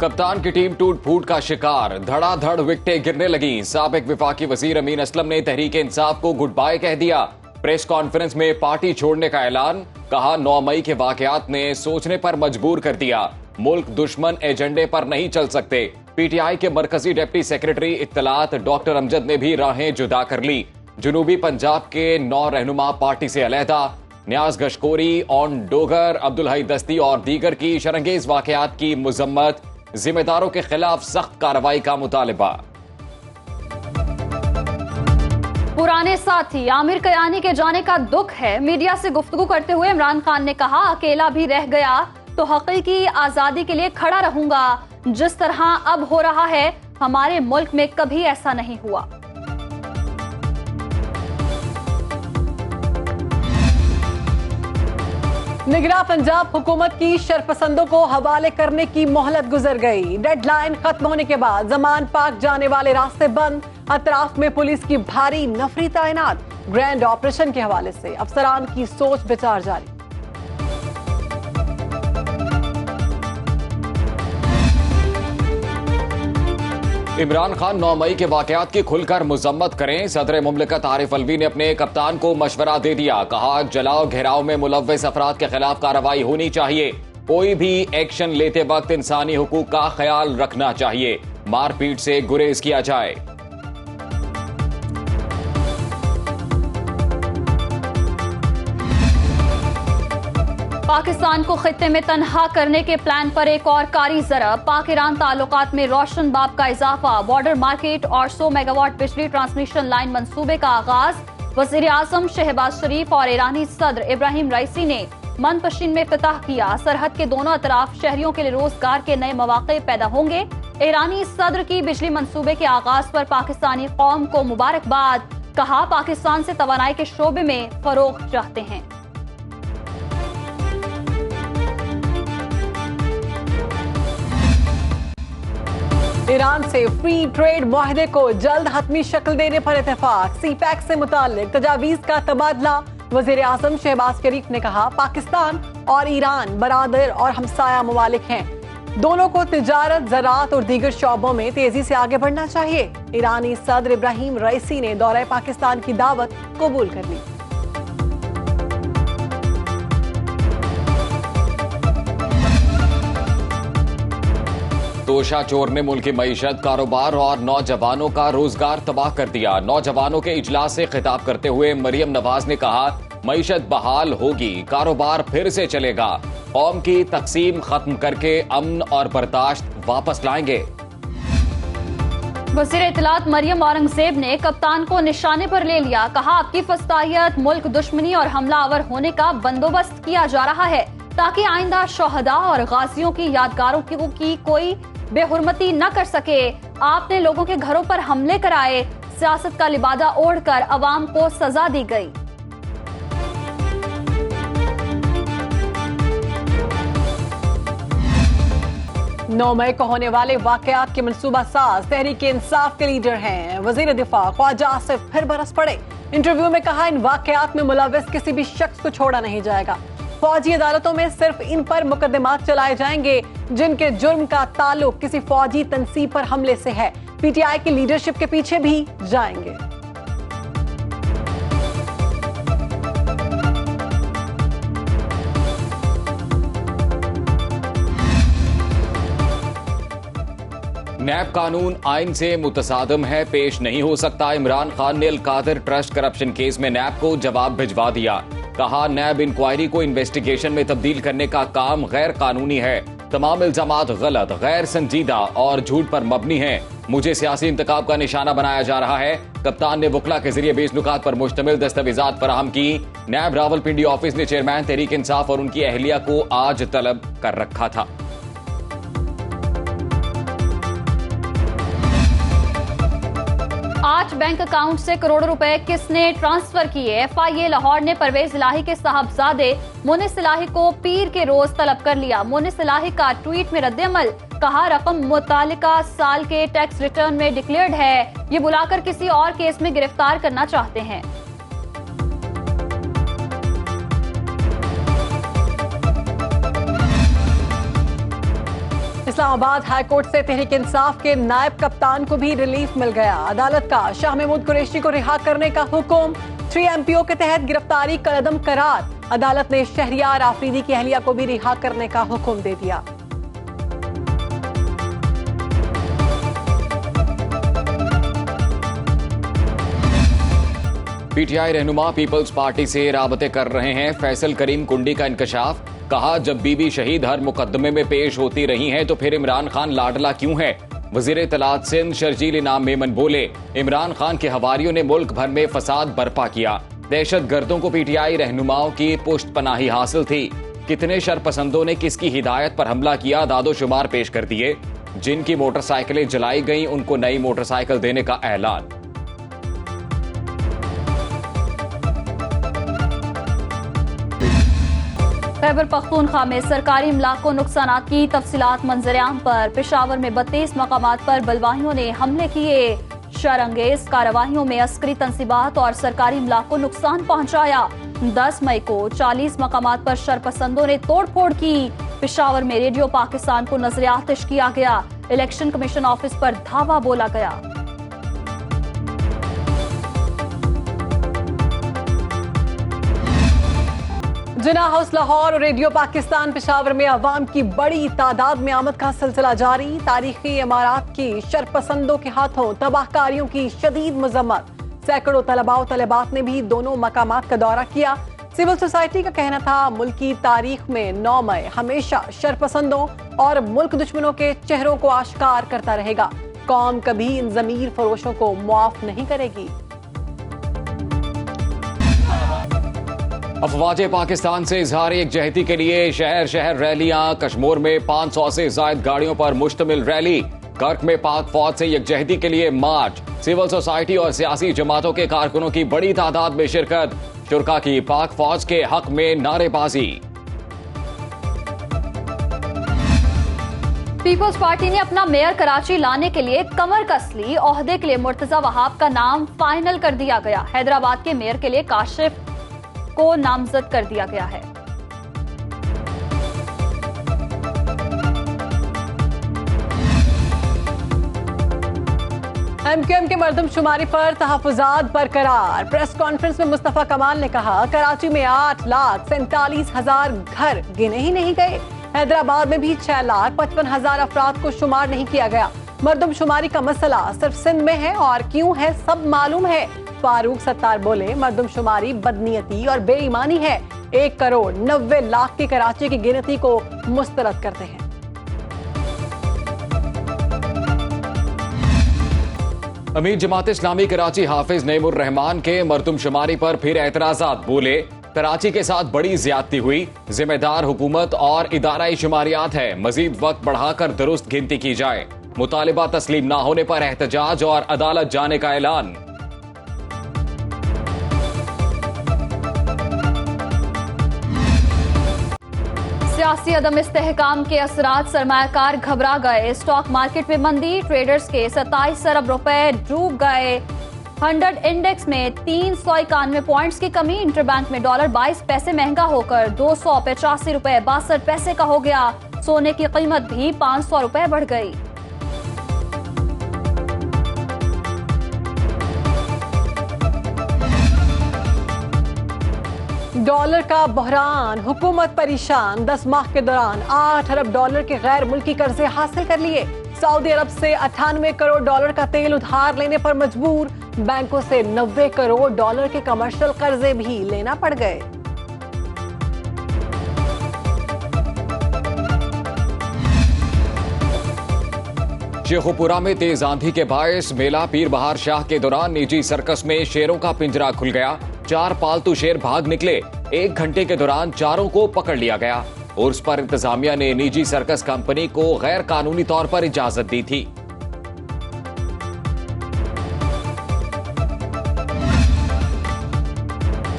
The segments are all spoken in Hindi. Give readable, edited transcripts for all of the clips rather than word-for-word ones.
कप्तान की टीम टूट फूट का शिकार, धड़ाधड़ विकेटें गिरने लगी। साबिक विफाकी वजीर अमीन असलम ने तहरीक इंसाफ को गुड बाय कह दिया। प्रेस कॉन्फ्रेंस में पार्टी छोड़ने का ऐलान, कहा 9 मई के वाकयात ने सोचने पर मजबूर कर दिया। मुल्क दुश्मन एजेंडे पर नहीं चल सकते। पीटीआई के मरकजी डिप्टी सेक्रेटरी इत्तलात डॉक्टर अमजद ने भी राहें जुदा कर ली। जनूबी पंजाब के 9 रहनुमा पार्टी से अलहदा। न्याज गशकोरी, ऑन डोगर, अब्दुल हई दस्ती और दीगर की शरंगेज वाकयात की मुजम्मत। जिम्मेदारों के खिलाफ सख्त कार्रवाई का मुतालिबा। पुराने साथी आमिर कयानी के जाने का दुख है। मीडिया से गुफ्तगू करते हुए इमरान खान ने कहा, अकेला भी रह गया तो हकीकी आजादी के लिए खड़ा रहूंगा। जिस तरह अब हो रहा है, हमारे मुल्क में कभी ऐसा नहीं हुआ। निगरां पंजाब हुकूमत की शरपसंदों को हवाले करने की मोहलत गुजर गई। डेडलाइन खत्म होने के बाद जमान पाक जाने वाले रास्ते बंद। अतराफ में पुलिस की भारी नफरी तैनात। ग्रैंड ऑपरेशन के हवाले से अफसरान की सोच विचार जारी। इमरान खान 9 मई के वाकयात की खुलकर मुजम्मत करें। सदर मुमलिकत आरिफ अलवी ने अपने कप्तान को मशवरा दे दिया। कहा, जलाओ घेराव में मुलव्वस अफराद के खिलाफ कार्रवाई होनी चाहिए। कोई भी एक्शन लेते वक्त इंसानी हुकूक का ख्याल रखना चाहिए। मारपीट से गुरेज किया जाए। पाकिस्तान को खित्ते में तनहा करने के प्लान पर एक और कारी जरब। पाक ईरान ताल्लुकात में रोशन बाब का इजाफा। बॉर्डर मार्केट और 100 मेगावाट बिजली ट्रांसमिशन लाइन मंसूबे का आगाज। वजीर आजम शहबाज शरीफ और ईरानी सदर इब्राहिम राइसी ने मनपशिन में इफ्तिताह किया। सरहद के दोनों अतराफ शहरियों के लिए रोजगार के नए मौके पैदा होंगे। ईरानी सदर की बिजली मंसूबे के आगाज पर पाकिस्तानी कौम को मुबारकबाद। कहा, पाकिस्तान से तवानाई के शोबे में फरोग चाहते हैं। ईरान से फ्री ट्रेड मुआहदे को जल्द हतमी शक्ल देने पर इत्तेफाक। सीपैक से मुताल्लिक तजावीज का तबादला। वजीर आजम शहबाज शरीफ ने कहा, पाकिस्तान और ईरान बरादर और हमसाया ममालिक हैं। दोनों को तिजारत, ज़राअत और दीगर शोबों में तेजी से आगे बढ़ना चाहिए। ईरानी सदर इब्राहिम राइसी ने दौरे पाकिस्तान की दावत कबूल कर ली। तोशा चोर ने मुल्क की मईशत, कारोबार और नौजवानों का रोजगार तबाह कर दिया। नौजवानों के इजलास से खिताब करते हुए मरियम नवाज ने कहा, मईशत बहाल होगी, कारोबार फिर से चलेगा। कौम की तकसीम खत्म करके अमन और बर्दाश्त वापस लाएंगे। वज़ीर इत्तलात मरियम औरंगजेब ने कप्तान को निशाने पर ले लिया। कहा, आपकी फस्तायत, मुल्क दुश्मनी और हमलावर होने का बंदोबस्त किया जा रहा है ताकि आइंदा शोहदा और गाजियों की यादगारों की कोई बेहुरमती न कर सके। आपने लोगों के घरों पर हमले कराए। सियासत का लिबादा ओढ़कर अवाम को सजा दी गई। नौ मई को होने वाले वाकयात के मंसूबा साज तहरीक इंसाफ के लीडर हैं। वजीर दिफा ख्वाजा आसिफ फिर बरस पड़े। इंटरव्यू में कहा, इन वाकयात में मुलव्वस किसी भी शख्स को छोड़ा नहीं जाएगा। फौजी अदालतों में सिर्फ इन पर मुकदमात चलाए जाएंगे जिनके जुर्म का ताल्लुक किसी फौजी तंसीब पर हमले से है। पीटीआई की लीडरशिप के पीछे भी जाएंगे। नैब कानून आइन से मुतसादम है, पेश नहीं हो सकता। इमरान खान ने अल-कादिर ट्रस्ट करप्शन केस में नैब को जवाब भिजवा दिया। कहा, नैब इंक्वायरी को इन्वेस्टिगेशन में तब्दील करने का काम गैर कानूनी है। तमाम इल्जामात गलत, गैर संजीदा और झूठ पर मबनी हैं। मुझे सियासी इंतखाब का निशाना बनाया जा रहा है। कप्तान ने वकला के जरिए 20 नुकात पर मुश्तमिल दस्तावेजात फराहम की। नैब रावलपिंडी ऑफिस ने चेयरमैन तहरीक इंसाफ और उनकी अहलिया को आज तलब कर रखा था। आज बैंक अकाउंट से करोड़ों रुपए किसने ट्रांसफर किए? एफआईए लाहौर ने परवेज इलाही के साहबजादे मुनिस इलाही को पीर के रोज तलब कर लिया। मुनिस इलाही का ट्वीट में रद्द-ए-अमल। कहा, रकम मुतालिका साल के टैक्स रिटर्न में डिक्लेयर्ड है। ये बुलाकर किसी और केस में गिरफ्तार करना चाहते हैं। इस्लामाबाद इस्लामाबाद हाईकोर्ट से तहरीक इंसाफ के नायब कप्तान को भी रिलीफ मिल गया। अदालत का शाह महमूद कुरैशी को रिहा करने का हुक्म। 3MPO के तहत गिरफ्तारी कलअदम करार। अदालत ने शहरियार आफरीदी की अहलिया को भी रिहा करने का हुक्म दे दिया। पीटीआई रहनुमा पीपल्स पार्टी से राबते कर रहे हैं। फैसल करीम कुंडी का इंकशाफ। कहा, जब बीबी शहीद हर मुकदमे में पेश होती रही हैं तो फिर इमरान खान लाडला क्यों है। वजीर इत्तलात सिंध शर्जील इनाम मेमन बोले, इमरान खान के हवारियों ने मुल्क भर में फसाद बर्पा किया। दहशत गर्दों को पीटीआई रहनुमाओं की पुष्ट पनाही हासिल थी। कितने शरपसंदों ने किसकी हिदायत पर हमला किया, दादोशुमार पेश कर दिए। जिनकी मोटरसाइकिलें जलाई गईं उनको नई मोटरसाइकिल देने का ऐलान। खैबर पख्तूनख्वा में सरकारी इमलाक को नुकसान की तफसीलात मंजर-ए-आम पर। पेशावर में 32 मकामात पर बलवाहियों ने हमले किए। शरअंगेज कार्रवाइयों में अस्करी तंसीबात और सरकारी इमलाक को नुकसान पहुंचाया। 10 मई को 40 मकामात पर शरपसंदों ने तोड़फोड़ की। पेशावर में रेडियो पाकिस्तान को नजर आतिश किया गया। इलेक्शन कमीशन ऑफिस पर धावा बोला गया। जिन्ना हाउस लाहौर और रेडियो पाकिस्तान पेशावर में अवाम की बड़ी तादाद में आमद का सिलसिला जारी। तारीखी इमारत की शरपसंदों के हाथों तबाहकारियों की शदीद मजम्मत। सैकड़ों तलबा और तलबात ने भी दोनों मकामात का दौरा किया। सिविल सोसाइटी का कहना था, मुल्क की तारीख में 9 मई हमेशा शरपसंदों और मुल्क दुश्मनों के चेहरों को आश्कार करता रहेगा। कौम कभी इन जमीर फरोशों को मुआफ नहीं करेगी। अफवाज पाकिस्तान से इजहार यकजहती के लिए शहर शहर रैलियां। कश्मीर में 500 से ज्यादा गाड़ियों पर मुश्तमिल रैली। कर्क में पाक फौज से यकजहती के लिए मार्च। सिविल सोसाइटी और सियासी जमातों के कारकुनों की बड़ी तादाद में शिरकत। शुरका की पाक फौज के हक में नारेबाजी। पीपल्स पार्टी ने अपना मेयर कराची लाने के लिए कमर कस ली। ओहदे के लिए मुर्तजा वहाब का नाम फाइनल कर दिया गया। हैदराबाद के मेयर के लिए काशिफ को नामजद कर दिया गया है। MQM के मर्दमशुमारी पर तहफ़्फ़ुज़ात बरकरार। प्रेस कॉन्फ्रेंस में मुस्तफा कमाल ने कहा, कराची में 8,47,000 घर गिने ही नहीं गए। हैदराबाद में भी 6,55,000 अफराद को शुमार नहीं किया गया। मर्दमशुमारी का मसला सिर्फ सिंध में है और क्यों है सब मालूम है। फारूक सत्तार बोले, मर्दमशुमारी बदनीयती और बेईमानी है। 1,90,00,000 की कराची की गिनती को मुस्तरद करते हैं। अमीर जमात इस्लामी कराची हाफिज नईमुर रहमान के मर्दमशुमारी पर फिर एतराजात। बोले, कराची के साथ बड़ी ज्यादती हुई। जिम्मेदार हुकूमत और इदारा शुमारियात है। मजीद वक्त बढ़ाकर दुरुस्त गिनती की जाए। मुतालिबा तस्लीम ना होने पर एहतजाज और अदालत जाने का ऐलान। सियासी अदम इस्तेहकाम के असरात सरमायाकार घबरा गए। स्टॉक मार्केट में मंदी। ट्रेडर्स के 27 अरब रुपए डूब गए। 100 इंडेक्स में 391 पॉइंट्स की कमी। इंटरबैंक में डॉलर 22 पैसे महंगा होकर 285 रुपए 62 पैसे का हो गया। सोने की कीमत भी 500 रुपए बढ़ गई। डॉलर का बहरान। हुकूमत परेशान। 10 माह के दौरान 8 अरब डॉलर के गैर मुल्की कर्जे हासिल कर लिए। सऊदी अरब से 98 करोड़ डॉलर का तेल उधार लेने पर मजबूर। बैंकों से 90 करोड़ डॉलर के कमर्शियल कर्जे भी लेना पड़ गए। शेखुपुरा में तेज आंधी के बायस मेला पीर बहार शाह के दौरान निजी सर्कस में शेरों का पिंजरा खुल गया। 4 पालतू शेर भाग निकले। 1 घंटे के दौरान चारों को पकड़ लिया गया। उर्स पर इंतजामिया ने निजी सर्कस कंपनी को गैर कानूनी तौर पर इजाजत दी थी।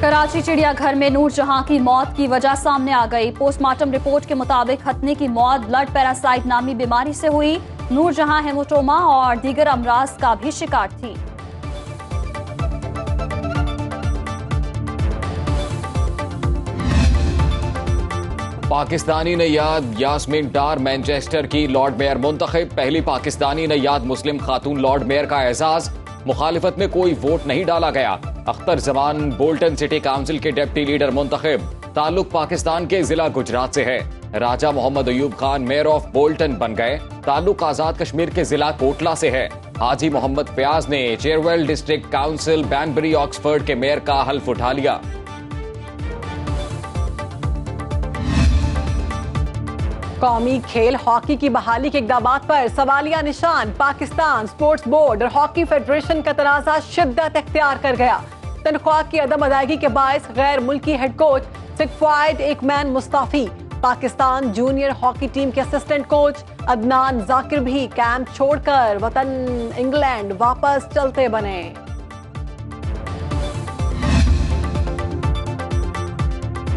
कराची चिड़ियाघर में नूरजहां की मौत की वजह सामने आ गई। पोस्टमार्टम रिपोर्ट के मुताबिक हथनी की मौत ब्लड पैरासाइट नामी बीमारी से हुई। नूरजहां हेमोटोमा और दीगर अमराज का भी शिकार थी। पाकिस्तानी नैयाद यास्मीन डार मैनचेस्टर की लॉर्ड मेयर मुंतखब। पहली पाकिस्तानी नैयाद मुस्लिम खातून लॉर्ड मेयर का एजाज। मुखालिफत में कोई वोट नहीं डाला गया। Akhtar Zaman Bolton city council के डिप्टी लीडर मुंतखब। ताल्लुक पाकिस्तान के जिला गुजरात से है। Raja Mohammad Ayub Khan mayor of Bolton बन गए। ताल्लुक आजाद कश्मीर के जिला कोटला से है। हाजी मोहम्मद फयाज ने चेयरवेल डिस्ट्रिक्ट काउंसिल बैनबरी ऑक्सफोर्ड के मेयर का हल्फ उठा लिया। कौमी खेल हॉकी की बहाली के इक़दामात पर सवालिया निशान। पाकिस्तान स्पोर्ट्स बोर्ड और हॉकी फेडरेशन का तनाज़ा शिद्दत इख्तियार कर गया। तनख्वाह की अदम अदायगी के बायस गैर मुल्की head coach Siegfried Ekman Mustafi. Pakistan junior hockey team के असिस्टेंट कोच अदनान जाकिर भी कैंप छोड़कर वतन इंग्लैंड वापस चलते बने।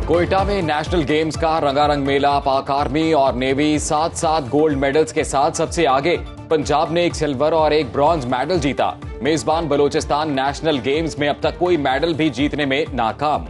कोयटा में नेशनल गेम्स का रंगारंग मेला। पाक आर्मी और नेवी 7-7 गोल्ड मेडल्स के साथ सबसे आगे। पंजाब ने 1 सिल्वर और 1 ब्रॉन्ज मेडल जीता। मेजबान बलोचिस्तान नेशनल गेम्स में अब तक कोई मेडल भी जीतने में नाकाम।